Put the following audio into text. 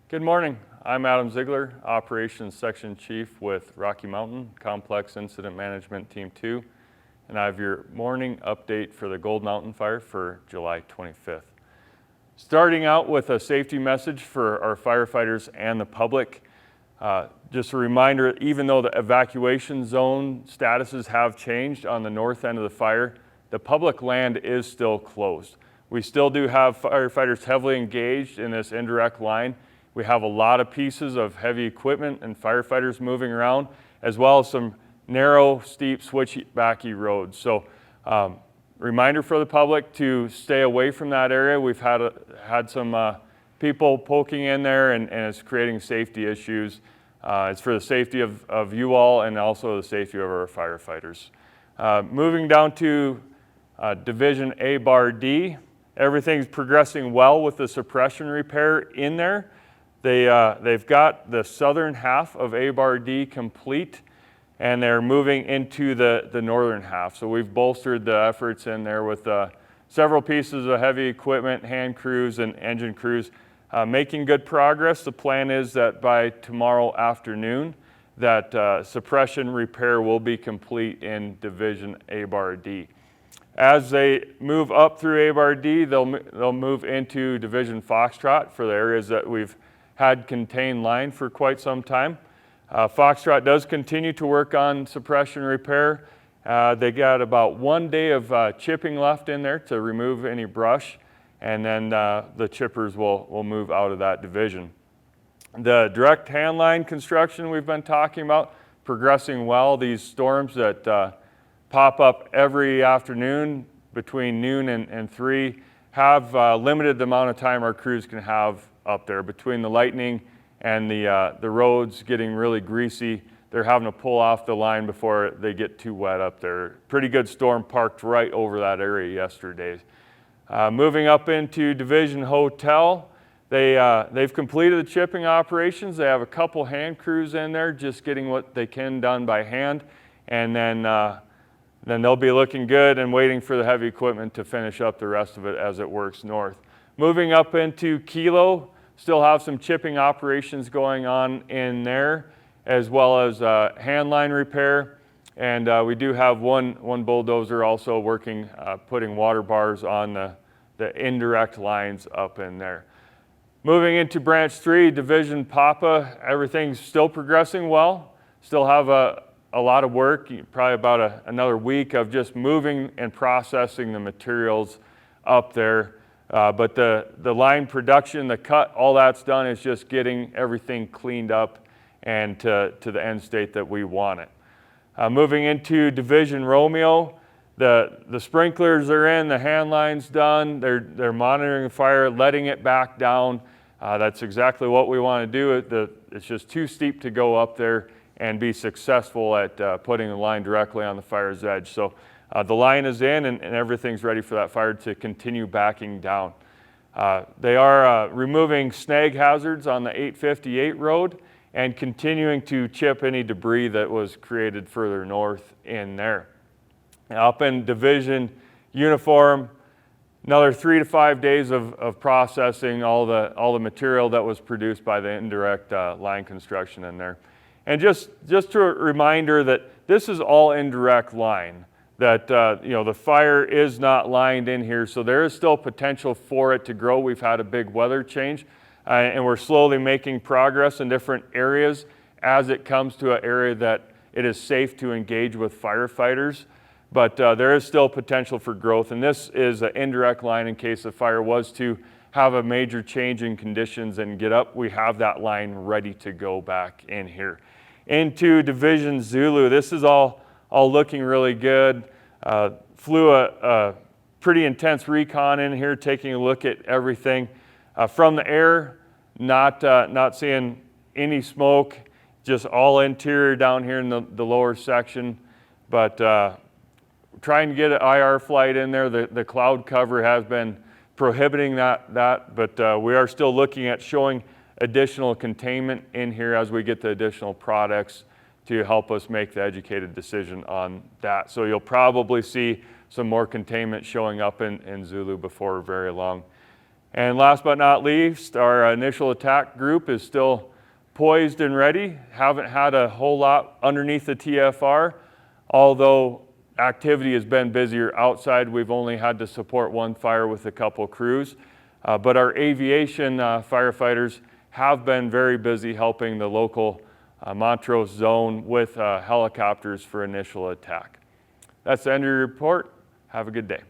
Good morning. I'm Adam Ziegler, Operations Section Chief with Rocky Mountain Complex Incident Management Team 2, and I have your morning update for the Gold Mountain Fire for July 25th. Starting out with a safety message for our firefighters and the public. Just a reminder, even though the evacuation zone statuses have changed on the north end of the fire, the public land is still closed. We still do have firefighters heavily engaged in this indirect line. We have a lot of pieces of heavy equipment and firefighters moving around, as well as some narrow, steep, switchbacky roads. So reminder for the public to stay away from that area. We've had some people poking in there and it's creating safety issues. It's for the safety of you all and also the safety of our firefighters. Moving down to Division A Bar D, everything's progressing well with the suppression repair in there. They've got the southern half of A Bar D complete, and they're moving into the northern half. So we've bolstered the efforts in there with several pieces of heavy equipment, hand crews and engine crews, making good progress. The plan is that by tomorrow afternoon, that suppression repair will be complete in Division A Bar D. As they move up through A Bar D, they'll move into Division Foxtrot for the areas that we've had contained line for quite some time. Foxtrot does continue to work on suppression repair. They got about 1 day of chipping left in there to remove any brush, and then the chippers will move out of that division. The direct hand line construction we've been talking about, progressing well. These storms that pop up every afternoon between noon and 3 have limited the amount of time our crews can have up there. Between the lightning and the roads getting really greasy, they're having to pull off the line before they get too wet up there. Pretty good storm parked right over that area yesterday. Moving up into Division Hotel, they've completed the chipping operations. They have a couple hand crews in there just getting what they can done by hand, and then they'll be looking good and waiting for the heavy equipment to finish up the rest of it as it works north. Moving up into Kilo, still have some chipping operations going on in there, as well as hand line repair. And we do have one bulldozer also working, putting water bars on the indirect lines up in there. Moving into Branch 3, Division Papa, everything's still progressing well. Still have a lot of work, probably about another week of just moving and processing the materials up there. But the line production, the cut, all that's done is just getting everything cleaned up and to the end state that we want it. Moving into Division Romeo, the sprinklers are in, the hand line's done, they're monitoring the fire, letting it back down. That's exactly what we want to do. It's just too steep to go up there and be successful at putting the line directly on the fire's edge. So the line is in and everything's ready for that fire to continue backing down. They are removing snag hazards on the 858 road and continuing to chip any debris that was created further north in there. Up in Division Uniform, another 3 to 5 days of processing all the material that was produced by the indirect line construction in there. And just a reminder that this is all indirect line, that the fire is not lined in here, so there is still potential for it to grow. We've had a big weather change, and we're slowly making progress in different areas as it comes to an area that it is safe to engage with firefighters. But there is still potential for growth, and this is an indirect line in case the fire was to have a major change in conditions and get up. We have that line ready to go back in here. Into Division Zulu, this is all looking really good. Flew a pretty intense recon in here, taking a look at everything. From the air, not seeing any smoke, just all interior down here in the lower section. But trying to get an IR flight in there, the cloud cover has been prohibiting that, but we are still looking at showing additional containment in here as we get the additional products to help us make the educated decision on that. So you'll probably see some more containment showing up in Zulu before very long. And last but not least, our initial attack group is still poised and ready. Haven't had a whole lot underneath the TFR, although activity has been busier outside. We've only had to support one fire with a couple crews. But our aviation firefighters have been very busy helping the local Montrose zone with helicopters for initial attack. That's the end of your report. Have a good day.